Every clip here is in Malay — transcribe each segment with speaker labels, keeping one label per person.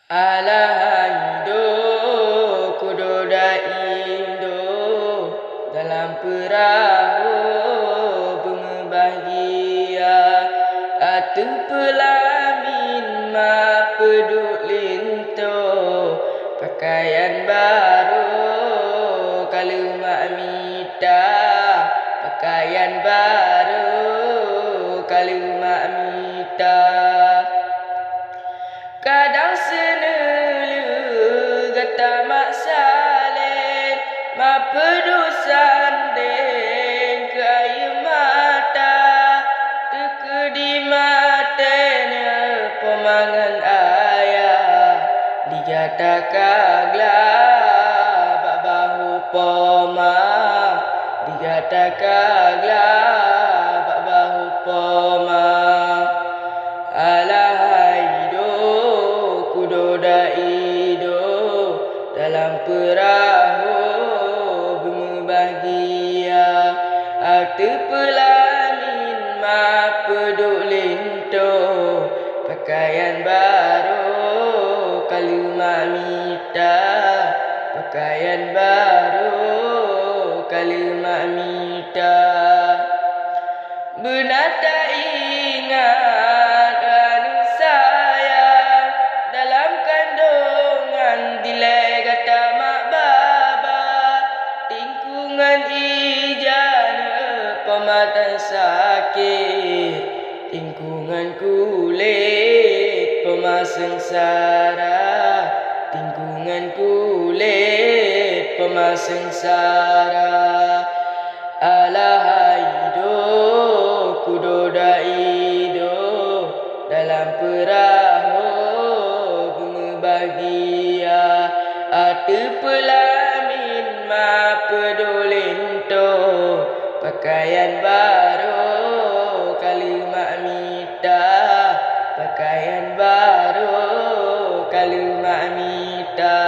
Speaker 1: Alahaido kudoda Indo dalam perahu bunga bahagia atu pelamin ma peduk linto pakaian baru kalau mak minta pakaian baru kalau mak minta kadang senelu gata mak salin ma pedusan den ke air mata teke di matanya pemangan ayah dijata kagla bak bahu poma dijata kagla bak bahu poma kudoda Ido dalam perahu bunga bahagia arti pelamin ma peduk linto pakaian baru kalau mak minta pakaian baru kalau mak minta benar tak ingat anu sayang dalam kandungan dilai kata mak baba tingkungan ijana pematan sakit tingkungan kulit pemasang sara tingkungan kulit pemasang sara alahaido kudoda Ido dalam perahu bunga bahagia arti pelamin ma peduk linto pakaian baru kalau mak minta pakaian baru kalau mak minta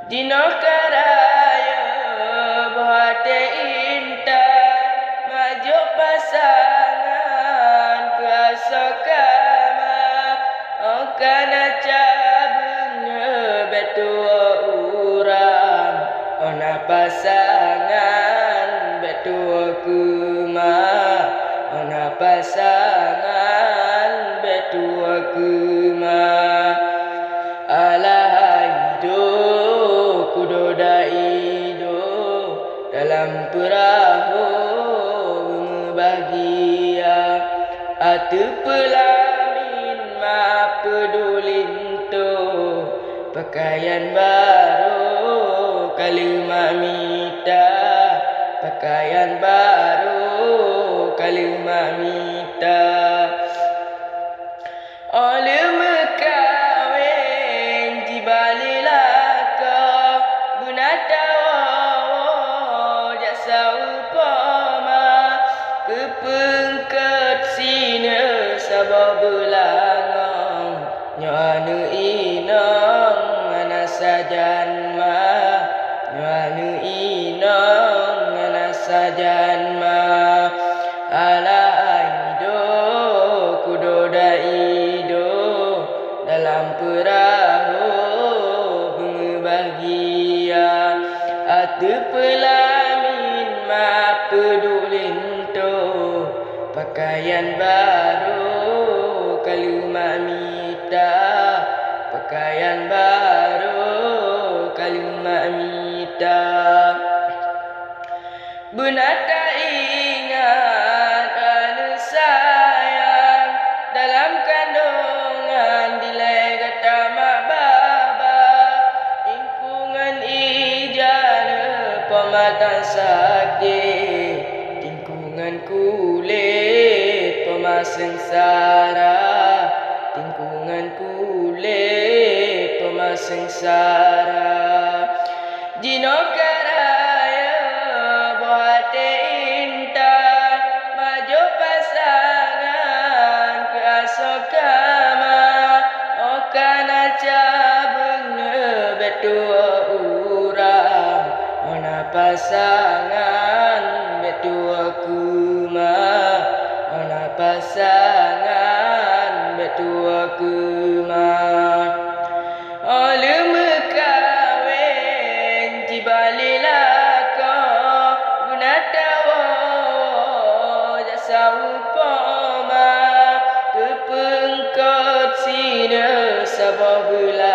Speaker 1: dino karaya bahate intan maju pasangan keasokama okana cabungnya betua uram ona pasangan betua kuma ona pasangan betua kuma alahaido kudoda Ido dalam perahu bunga bahagia atu pelamin ma peduk linto pakaian baru kalau mak minta pakaian baru kalau mak minta oleh mekawin di balilaka bunatawo jasa upama kepengket sina sabah belangang nyanu inang anasa janma nyanu inang anasa janma alahaido kudoda Ido dalam perahu bunga bahagia atu pelamin ma peduk linto pakaian baru kalau mak minta pakaian baru kalau mak minta benar tak ingat anu sayang dalam kandungan dilai kata mak baba tingkungan ijana pematan sakit tingkungan kulit pemasang sara tingkungan kulit pemasang sara jino karaya bahate intan maju pasangan keasokama okana cabungnya betua uram ona pasangan betua kuma ona pasangan betua kuma sabah bulan